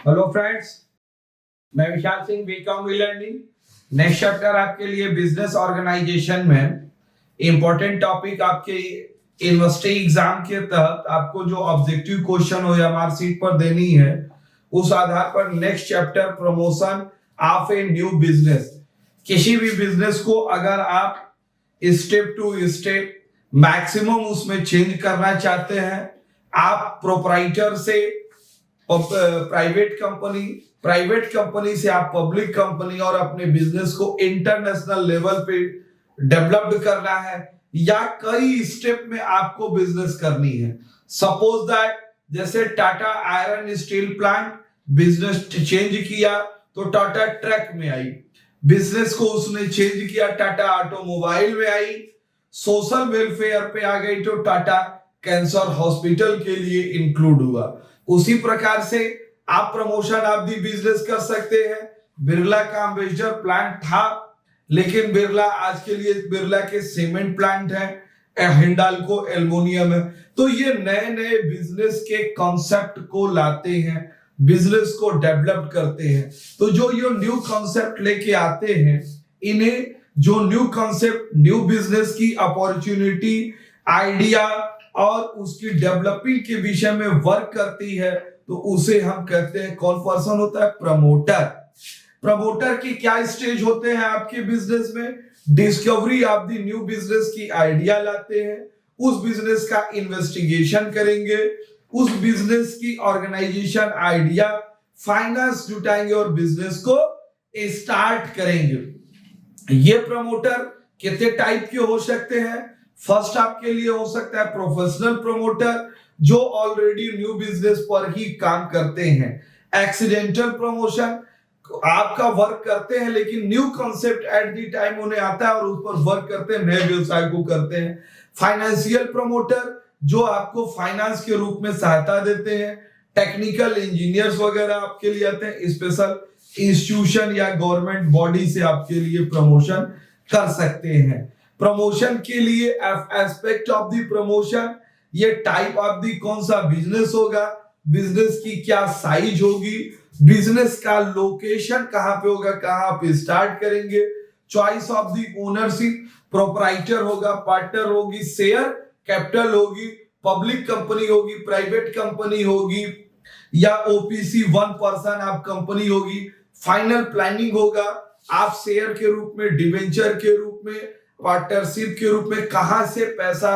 Hello friends, मैं Vishal Singh, BCom e learning. Next chapter आपके लिए बिजनेस ऑर्गेनाइजेशन में इंपॉर्टेंट टॉपिक आपके यूनिवर्सिटी एग्जाम के तहत आपको जो ऑब्जेक्टिव क्वेश्चन हो या मार्कशीट पर देनी है, उस आधार पर next chapter promotion of a new business. किसी भी बिजनेस को अगर आप स्टेप टू स्टेप मैक्सिमम उसमें चेंज करना चाहते हैं, आप प्रोप्राइटर से प्राइवेट कंपनी से आप पब्लिक कंपनी और अपने बिजनेस को इंटरनेशनल लेवल पे डेवलप्ड करना है, या कई स्टेप में आपको बिजनेस करनी है। सपोज दैट जैसे Tata iron steel plant business change किया तो टाटा ट्रक में आई, बिजनेस को उसने चेंज किया टाटा ऑटोमोबाइल में आई, सोशल वेलफेयर पे आ गई तो टाटा कैंसर हॉस्पिटल के लिए इंक्लूड हुआ। उसी प्रकार से आप प्रमोशन ऑफ दी बिजनेस कर सकते हैं। बिरला का एम्बेसडर प्लांट था, लेकिन बिरला आज के लिए बिरला के सीमेंट प्लांट है, हिंडाल्को एल्युमिनियम है। तो ये नए नए बिजनेस के कॉन्सेप्ट को लाते हैं, बिजनेस को डेवलप करते हैं। तो जो ये न्यू कॉन्सेप्ट लेके आते हैं, इन्हें जो न्यू कॉन्सेप्ट न्यू बिजनेस की अपॉर्चुनिटी, आइडिया और उसकी डेवलपिंग के विषय में वर्क करती है, तो उसे हम कहते हैं, कौन पर्सन होता है? प्रमोटर। प्रमोटर के क्या स्टेज होते हैं आपके बिजनेस में? Discovery of the new business की आइडिया लाते हैं, उस बिजनेस का इन्वेस्टिगेशन करेंगे, उस बिजनेस की ऑर्गेनाइजेशन आइडिया, फाइनेंस जुटाएंगे और बिजनेस को स्टार्ट करेंगे। ये प्रमोटर कितने टाइप के हो सकते हैं? फर्स्ट आपके लिए हो सकता है प्रोफेशनल प्रमोटर, जो ऑलरेडी न्यू बिजनेस पर ही काम करते हैं। एक्सीडेंटल प्रमोशन, आपका वर्क करते हैं लेकिन new concept at the time उन्हें आता है और उस पर वर्क करते हैं, नए व्यवसाय को करते हैं। फाइनेंशियल प्रमोटर, जो आपको फाइनेंस के रूप में सहायता देते हैं। टेक्निकल इंजीनियर्स वगैरह आपके लिए आते हैं। स्पेशल इंस्टीट्यूशन या गवर्नमेंट बॉडी से आपके लिए प्रमोशन कर सकते हैं। प्रमोशन के लिए एस्पेक्ट ऑफ द प्रमोशन, ये टाइप ऑफ दी कौन सा बिजनेस होगा, बिजनेस की क्या साइज होगी, बिजनेस का लोकेशन कहां पे होगा, कहां पे स्टार्ट करेंगे, choice of the ownership, proprietor होगा, पार्टनर होगी, शेयर कैपिटल होगी, पब्लिक कंपनी होगी, प्राइवेट कंपनी होगी, या ओपीसी 1% आप कंपनी होगी। फाइनल प्लानिंग होगा, आप शेयर के रूप में, डिवेंचर के रूप में, पार्टनरशिप के रूप में कहां से पैसा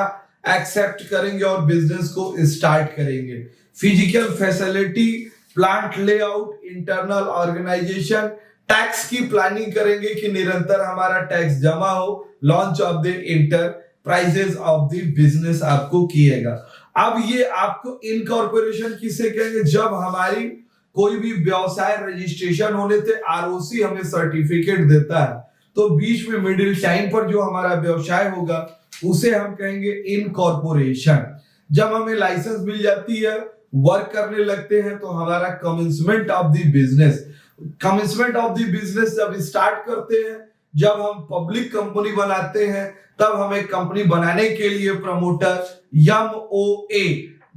एक्सेप्ट करेंगे और बिजनेस को स्टार्ट करेंगे। Physical facility, plant layout, internal organisation, tax की प्लानिंग करेंगे कि निरंतर हमारा टैक्स जमा हो, launch of the enterprises of the business आपको किएगा। अब ये आपको इनकॉर्पोरेशन किसे कहेंगे? जब हमारी कोई भी व्यवसाय रजिस्ट्रेशन होने से आरओसी हमें सर्टिफिकेट देता है, तो बीच में मिडिल टाइम पर जो हमारा व्यवसाय होगा उसे हम कहेंगे इनकॉर्पोरेशन। जब हमें लाइसेंस मिल जाती है, वर्क करने लगते हैं, तो हमारा commencement of the business. Commencement of the business जब स्टार्ट करते हैं, जब हम पब्लिक कंपनी बनाते हैं, तब हमें कंपनी बनाने के लिए promoter MOA,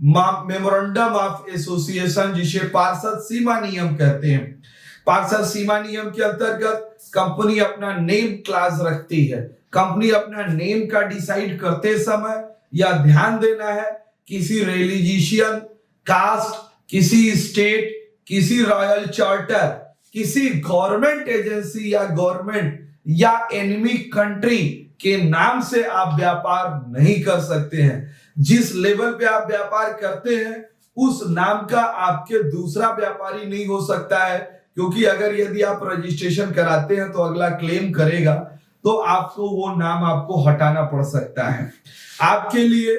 memorandum of association, जिसे पार्षद सीमा नियम कहते हैं। पार्षद सीमा नियम के अंतर्गत कंपनी अपना नेम क्लास रखती है। कंपनी अपना नेम का डिसाइड करते समय यह ध्यान देना है, किसी रिलीजियन, कास्ट, किसी स्टेट, किसी रॉयल चार्टर, किसी गवर्नमेंट एजेंसी या गवर्नमेंट या एनिमी कंट्री के नाम से आप व्यापार नहीं कर सकते हैं। जिस लेवल पे आप व्यापार करते हैं, उस नाम का आपके दूसरा व्यापारी नहीं हो सकता है, क्योंकि अगर यदि आप रजिस्ट्रेशन कराते हैं तो अगला क्लेम करेगा, तो आपको वो नाम आपको हटाना पड़ सकता है। आपके लिए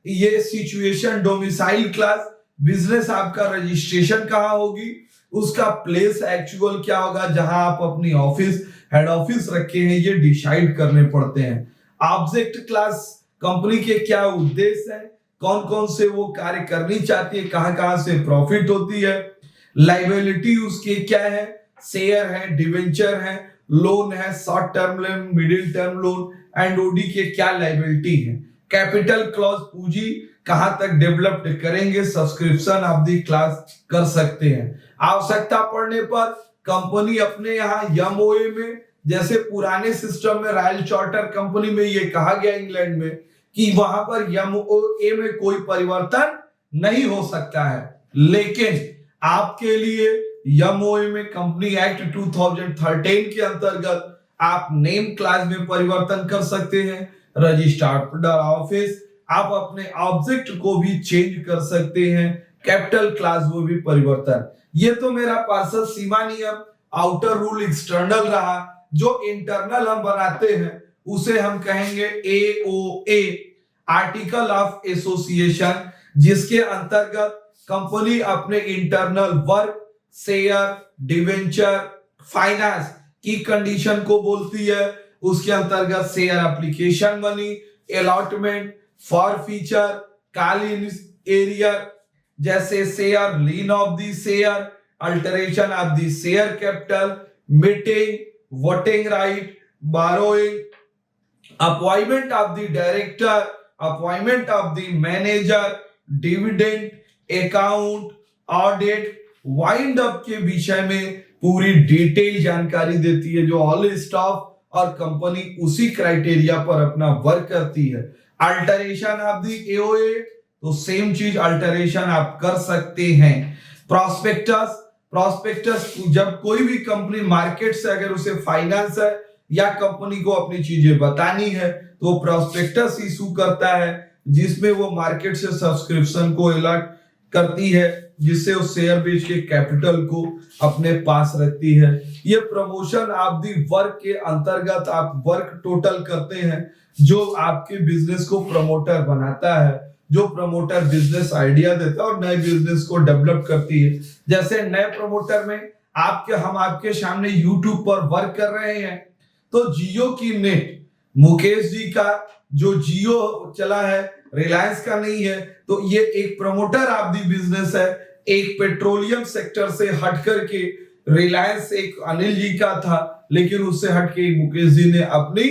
ये सिचुएशन, डोमिसाइल क्लास, बिजनेस आपका रजिस्ट्रेशन कहां होगी, उसका प्लेस एक्चुअल क्या होगा, जहां आप अपनी ऑफिस, हेड ऑफिस रखे हैं, ये डिसाइड करने पड़ते हैं। ऑब्जेक्ट क्लास, कंपनी के क्या उद्देश्य है, कौन कौन से वो कार्य करनी चाहती है, कहां कहां से प्रॉफिट होती है। लाइबिलिटी उसके क्या है, शेयर है, डिवेंचर है, लोन है, short term loan, middle term loan, and OD के क्या लाइबिलिटी है। कैपिटल क्लॉज पूंजी कहां तक डेवलप करेंगे, सब्सक्रिप्शन आप दी क्लास कर सकते हैं। आवश्यकता पड़ने पर कंपनी अपने यहाँ एमओए में, जैसे पुराने सिस्टम में रॉयल चार्टर कंपनी में ये कहा गया इंग्लैंड में कि वहां पर एमओए में कोई परिवर्तन नहीं हो सकता है, लेकिन आपके लिए एमओए में कंपनी एक्ट 2013 के अंतर्गत आप नेम क्लास में परिवर्तन कर सकते हैं। रजिस्टर्ड ऑफिस आप अपने ऑब्जेक्ट को भी चेंज कर सकते हैं। कैपिटल क्लास वो भी परिवर्तन। ये तो मेरा पार्षद सीमा नियम आउटर रूल एक्सटर्नल रहा। जो इंटरनल हम बनाते हैं उसे हम कहेंगे एओए, आर्टिकल ऑफ एसोसिएशन, जिसके अंतर्गत कंपनी अपने internal work, share, debenture, finance की कंडीशन को बोलती है। उसके अंतर्गत share application money, allotment, forfeiture, call in arrear, जैसे share, lien of the share, alteration of the share capital, meeting, voting right, borrowing, appointment of the director, appointment of the manager, dividend, account, audit, wind up के विषय में पूरी detail जानकारी देती है, जो all staff और कंपनी उसी क्राइटेरिया पर अपना वर्क करती है। अल्टरेशन ऑफ द एओए, तो सेम चीज अल्टरेशन आप कर सकते हैं। प्रोस्पेक्टस, प्रोस्पेक्टस जब कोई भी कंपनी मार्केट से अगर उसे फाइनेंस है या कंपनी को अपनी चीजें बतानी है तो प्रोस्पेक्टस इशू करता है, जिसमें वो मार्केट से सब्सक्रिप्शन को अलॉट करती है, जिससे उस शेयर बेच के कैपिटल को अपने पास रखती है। ये प्रमोशन ऑफ दी वर्क के अंतर्गत आप वर्क टोटल करते हैं, जो आपके बिजनेस को प्रमोटर बनाता है, जो प्रमोटर बिजनेस आइडिया देता है और नए बिजनेस को डेवलप करती है। जैसे नए प्रमोटर में हम आपके सामने यूट्यूब पर वर्क कर रहे हैं, तो जियो की नेट, मुकेश जी का जो जियो चला है, रिलायंस का नहीं है, तो ये एक प्रमोटर ऑफ दी बिजनेस है। एक पेट्रोलियम सेक्टर से हट करके रिलायंस एक अनिल जी का था, लेकिन उससे हटके मुकेश जी ने अपनी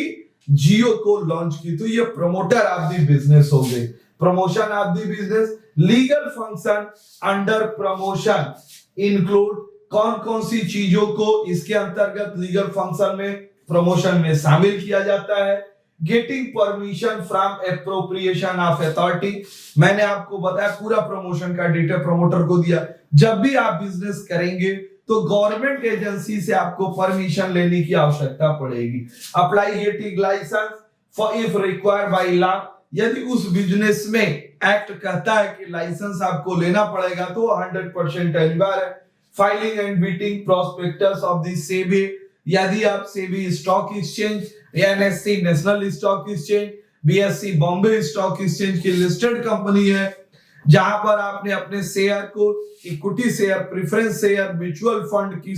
जियो को लॉन्च की, तो ये प्रमोटर ऑफ दी बिजनेस हो गए। Promotion of the business. Legal function under promotion include, कौन कौन सी चीजों को इसके अंतर्गत लीगल फंक्शन में, प्रमोशन में शामिल किया जाता है। Getting permission from appropriation of authority, मैंने आपको बताया पूरा प्रमोशन का डेटा प्रमोटर को दिया। जब भी आप बिजनेस करेंगे तो गवर्नमेंट एजेंसी से आपको परमिशन लेने की आवश्यकता पड़ेगी। Apply getting licence for if required by law, यदि उस बिजनेस में एक्ट कहता है कि लाइसेंस आपको लेना पड़ेगा तो 100% अनिवार्य है। Filing and beating prospectus of the SEBI, यदि आप SEBI stock exchange, NSC national stock exchange, BSc Bombay stock exchange की लिस्टेड कंपनी है, जहां पर आपने अपने शेयर को equity share, preference share, mutual fund की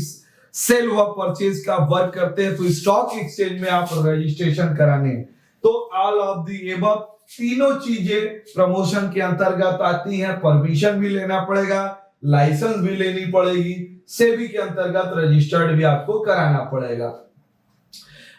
सेल व परचेज का वर्क करते हैं, तो स्टॉक एक्सचेंज में आप रजिस्ट्रेशन कराने हैं। तो ऑल ऑफ द एबव तीनों चीजें प्रमोशन के अंतर्गत आती हैं। परमिशन भी लेना पड़ेगा, लाइसेंस भी लेनी पड़ेगी, सेबी के अंतर्गत रजिस्टर्ड भी आपको कराना पड़ेगा।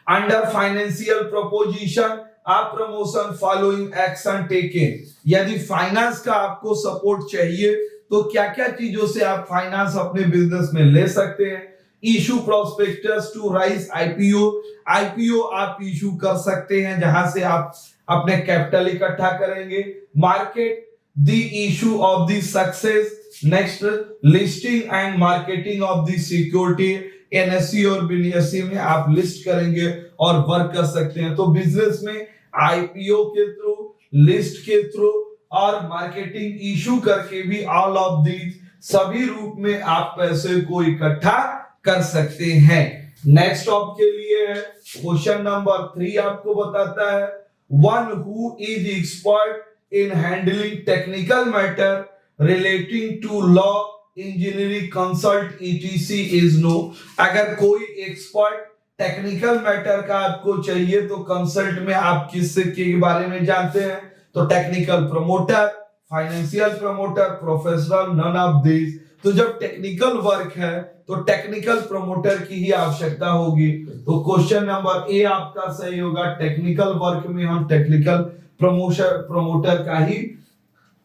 अंडर फाइनेंशियल प्रोपोजिशन आप प्रमोशन फॉलोइंग एक्शन टेकन, यदि फाइनेंस का आपको सपोर्ट चाहिए तो क्या क्या चीजों से आप फाइनेंस अपने बिजनेस में ले सकते हैं। Issue prospectus to raise IPO, IPO आप इशू कर सकते हैं जहां से आप अपने कैपिटल इकट्ठा करेंगे। Market the issue of the success, next listing and marketing of the security, NSC और बीएससी में आप लिस्ट करेंगे और वर्क कर सकते हैं। तो बिजनेस में आईपीओ के थ्रू, लिस्ट के थ्रू और मार्केटिंग इशू करके भी ऑल ऑफ दीज सभी रूप में आप पैसे को इकट्ठा कर सकते हैं। नेक्स्ट आपके लिए है क्वेश्चन नंबर 3, आपको बताता है one who is expert in handling technical matter relating to law, engineering, consult ETC is no. अगर कोई एक्सपर्ट टेक्निकल मैटर का आपको चाहिए तो कंसल्ट में आप किससे के बारे में जानते हैं, तो technical promoter, financial promoter, professional, none of this. तो जब टेक्निकल वर्क है तो टेक्निकल प्रमोटर की ही आवश्यकता होगी। तो क्वेश्चन नंबर ए आपका सही होगा। टेक्निकल वर्क में हम टेक्निकल प्रमोटर का ही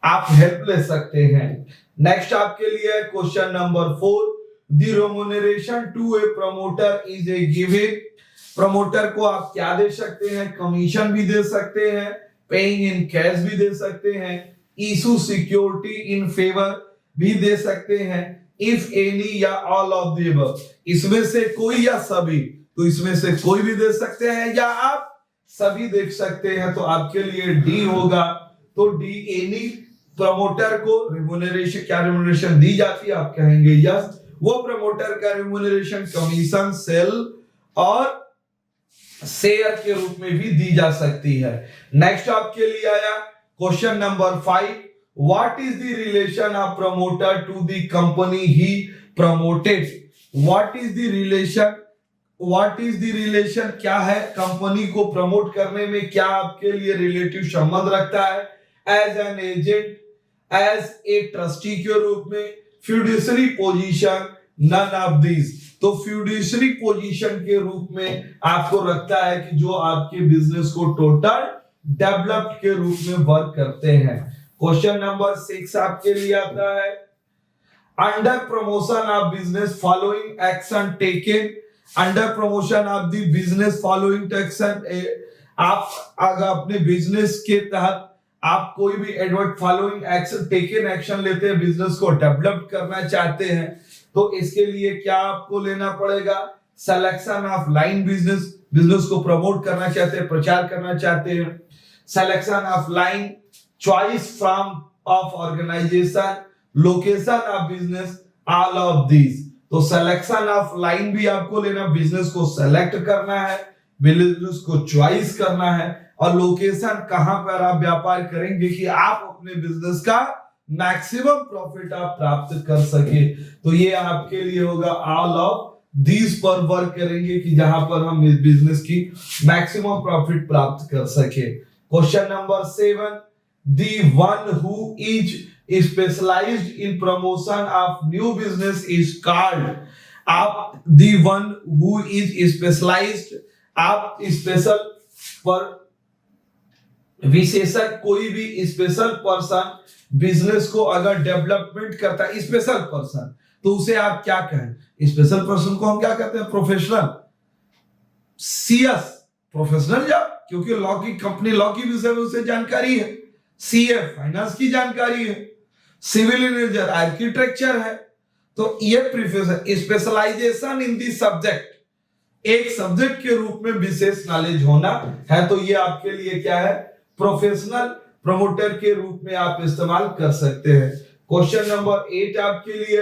आप हेल्प ले सकते हैं। नेक्स्ट आपके लिए question number 4, the remuneration to a promoter is a given. Promoter को आप क्या दे सकते हैं? कमीशन भी दे सकते हैं, पेइंग इन कैश भी दे सकते हैं, इशू सिक्योरिटी इन फेवर भी दे सकते हैं, इफ एनी या ऑल ऑफ द अबव, इसमें से कोई या सभी। तो इसमें से कोई भी दे सकते हैं या आप सभी देख सकते हैं। तो आपके लिए डी होगा। तो डी, एनी प्रमोटर को रेम्यूनरेशन, क्या रेम्यूनरेशन दी जाती है? आप कहेंगे यस। वो प्रमोटर का रेम्यूनरेशन कमीशन, सेल और शेयर के रूप में भी दी जा सकती है। नेक्स्ट आपके लिए आया question number 5, what is the relation of promoter to the company he promoted. What is the relation, what is the relation, क्या है कंपनी को प्रमोट करने में, क्या आपके लिए रिलेटिव संबंध रखता है? As an agent, as a trustee के रूप में, fiduciary position, none of this. तो फ्यूडिशरी पोजीशन के रूप में आपको रखता है कि जो आपके बिजनेस को टोटल डेवलप्ड के रूप में वर्क करते हैं। क्वेश्चन नंबर 6 आपके लिए आता है, under promotion of business following action taken. Under promotion of the business following action, आप अगर अपने बिजनेस के तहत आप कोई भी advert following action taken action लेते हैं, बिजनेस को डेवलप करना चाहते हैं, तो इसके लिए क्या आपको लेना पड़ेगा? Selection of line business, business को प्रमोट करना चाहते हैं, प्रचार करना चाहते हैं। Selection of line, choice from of organisation, location of business, all of this. तो सिलेक्शन ऑफ लाइन भी आपको लेना, बिजनेस को सेलेक्ट करना है, बिजनेस को चॉइस करना है, और लोकेशन कहां पर आप व्यापार करेंगे कि आप अपने बिजनेस का मैक्सिमम प्रॉफिट आप प्राप्त कर सके। तो ये आपके लिए होगा ऑल ऑफ दीज पर वर्क करेंगे कि जहां पर हम इस बिजनेस की मैक्सिमम प्रॉफिट प्राप्त कर सके। Question number 7, the one who is specialised in promotion of new business is called. आप the one who is specialised, आप स्पेशल पर विशेषज्ञ, कोई भी स्पेशल पर्सन बिजनेस को अगर डेवलपमेंट करता है, स्पेशल पर्सन, तो उसे आप क्या कहें? स्पेशल पर्सन को हम क्या कहते हैं? प्रोफेशनल, सीएस, प्रोफेशनल जॉब, क्योंकि लॉ की कंपनी, लॉ की विषय में उसे जानकारी है। सीए, फाइनेंस की जानकारी है। सिविल इंजीनियर, आर्किटेक्चर है। तो ये profession, specialisation in the subject, एक सब्जेक्ट के रूप में विशेष नॉलेज होना है। तो ये आपके लिए क्या है? प्रोफेशनल प्रमोटर के रूप में आप इस्तेमाल कर सकते हैं। क्वेश्चन नंबर 8 आपके लिए,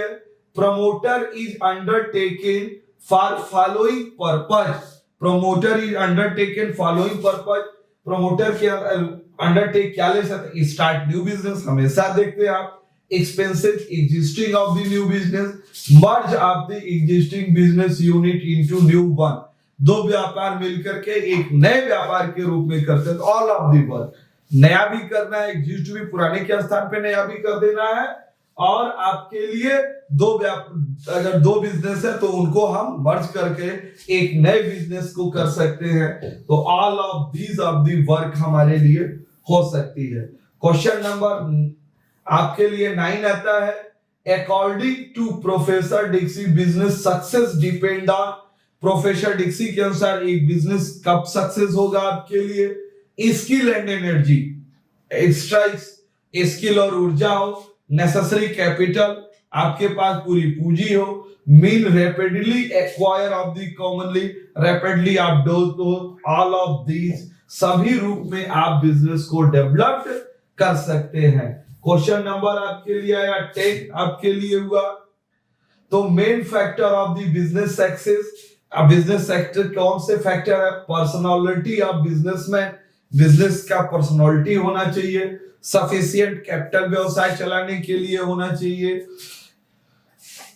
promoter is undertaken for following purpose. Promoter is undertaken following purpose, promoter के अंडरटेक क्या ले सकते हैं? स्टार्ट न्यू बिजनेस, हमेशा देखते हैं आप, expensive existing of the new business, merge of the existing business unit into new one. दो व्यापार मिलकर के एक नए व्यापार के रूप में करते हैं। तो ऑल ऑफ द वर्क, नया भी करना है, एग्जिस्ट भी, पुराने के स्थान पे नया भी कर देना है। और आपके लिए अगर दो बिजनेस है तो उनको हम मर्ज करके एक नए बिजनेस को कर सकते हैं। तो all of these of the work हमारे लिए हो सकती है। क्वेश्चन नंबर आपके लिए 9 आता है, according to professor Dicksee business success depend on. Professor Dicksee के अनुसार एक बिजनेस कब सक्सेस होगा आपके लिए? Skill and energy, extra skill और ऊर्जा हो, नेसेसरी कैपिटल, आपके पास पूरी पूंजी हो, mean rapidly acquire of the commonly, rapidly आप डो, ऑल ऑफ दीज, सभी रूप में आप बिजनेस को डेवलप कर सकते हैं। क्वेश्चन नंबर आपके लिए आया 10 आपके लिए हुआ। तो main factor of the business success, अब बिजनेस सेक्टर कौन से फैक्टर है? पर्सनालिटी ऑफ बिजनेसमैन, बिजनेस का पर्सनालिटी होना चाहिए, सफिशिएंट कैपिटल व्यवसाय चलाने के लिए होना चाहिए,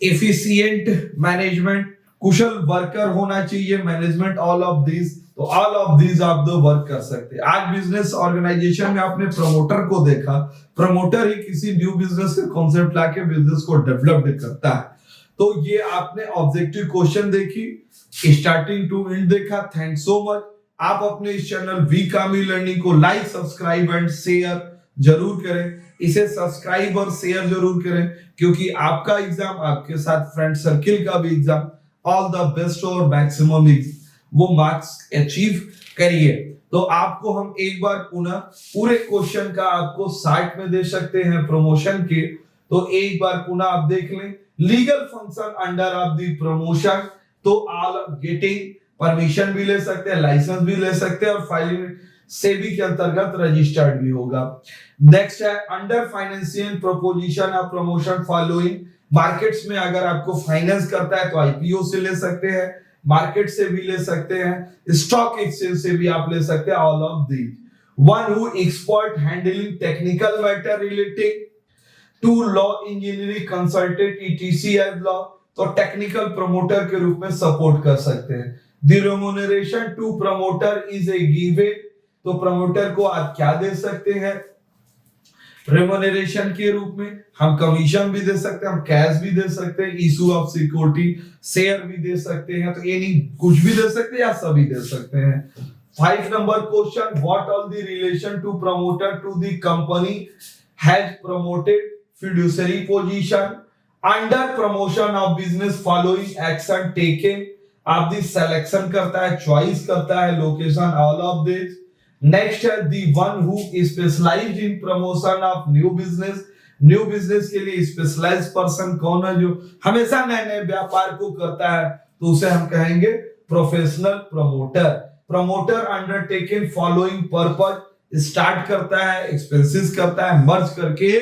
एफिशिएंट मैनेजमेंट, कुशल वर्कर होना चाहिए, मैनेजमेंट, ऑल ऑफ दिस तो ऑल ऑफ दीज आप दो वर्क कर सकते हैं। आज बिजनेस ऑर्गेनाइजेशन में आपने प्रमोटर को देखा, प्रमोटर ही किसी न्यू बिजनेस के कॉन्सेप्ट लाके बिजनेस को डेवलप करता है। तो ये आपने ऑब्जेक्टिव क्वेश्चन देखी, स्टार्टिंग टू एंड देखा। Thanks so much. आप अपने इस चैनल वी कामी लर्निंग को लाइक, सब्सक्राइब एंड शेयर जरूर करें। इसे सब्सक्राइब और शेयर जरूर करें, क्योंकि आपका एग्जाम, आपके साथ फ्रेंड सर्किल का भी एग्जाम, ऑल द बेस्ट और मैक्सिमम वो मार्क्स अचीव करिए। तो आपको हम एक बार पुनः पूरे क्वेश्चन का आपको 60 में दे सकते हैं प्रमोशन के, तो एक बार पुनः आप देख लें। Legal function under of the promotion, तो ऑल गेटिंग परमिशन भी ले सकते हैं, लाइसेंस भी ले सकते हैं, और फाइलिंग सेबी के अंतर्गत रजिस्टर्ड भी होगा। नेक्स्ट है under financial proposition of promotion following. Markets में अगर आपको फाइनेंस करता है तो आईपीओ से ले सकते हैं, मार्केट से भी ले सकते हैं, स्टॉक एक्सचेंज से भी आप ले सकते हैं, all of these. One who expert handling technical matter relating to law, engineering consultant ETC as law, तो टेक्निकल प्रमोटर के रूप में सपोर्ट कर सकते हैं। The remuneration to promoter is a given, तो प्रमोटर को आप क्या दे सकते हैं रेम्युनरेशन के रूप में? हम कमीशन भी दे सकते हैं, हम कैश भी दे सकते हैं, इशू ऑफ सिक्योरिटी शेयर भी दे सकते हैं, तो ये नहीं कुछ भी दे सकते हैं या सभी दे सकते हैं। 5 number question, what all the relation to promoter to the company has promoted fiduciary position under promotion of business following action taken। आप दी सिलेक्शन करता है, चॉइस करता है, location, all of this. Next है the one who specialised in promotion of new business. New business के लिए specialised person कौन है जो हमेशा नए नए व्यापार को करता है, तो उसे हम कहेंगे professional promoter. Promoter undertaken following purpose, start करता है, एक्सपेंसेस करता है, मर्ज करके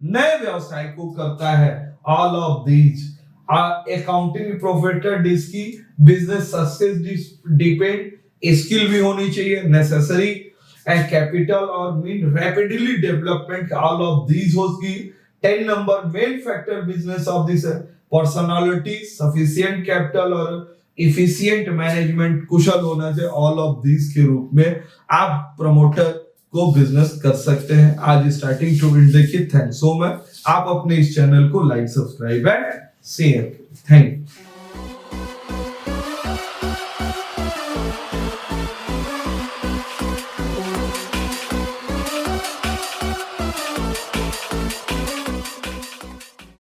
नए व्यवसाय को करता है, ऑल ऑफ दीज। अकाउंटिंग प्रोफेटर जिसकी बिजनेस सक्सेस डिपेंड, स्किल भी होनी चाहिए नेसेसरी, एंड कैपिटल और mean rapidly development, all of these होगी। 10 number main factor business of this personality, sufficient capital और इफिशिएंट मैनेजमेंट, कुशल होना चाहिए, ऑल ऑफ दीज के रूप में आप प्रमोटर को बिजनेस कर सकते हैं। आज स्टार्टिंग टू एंड देखिए। Thanks so much. आप अपने इस चैनल को like, subscribe and share. Thank you.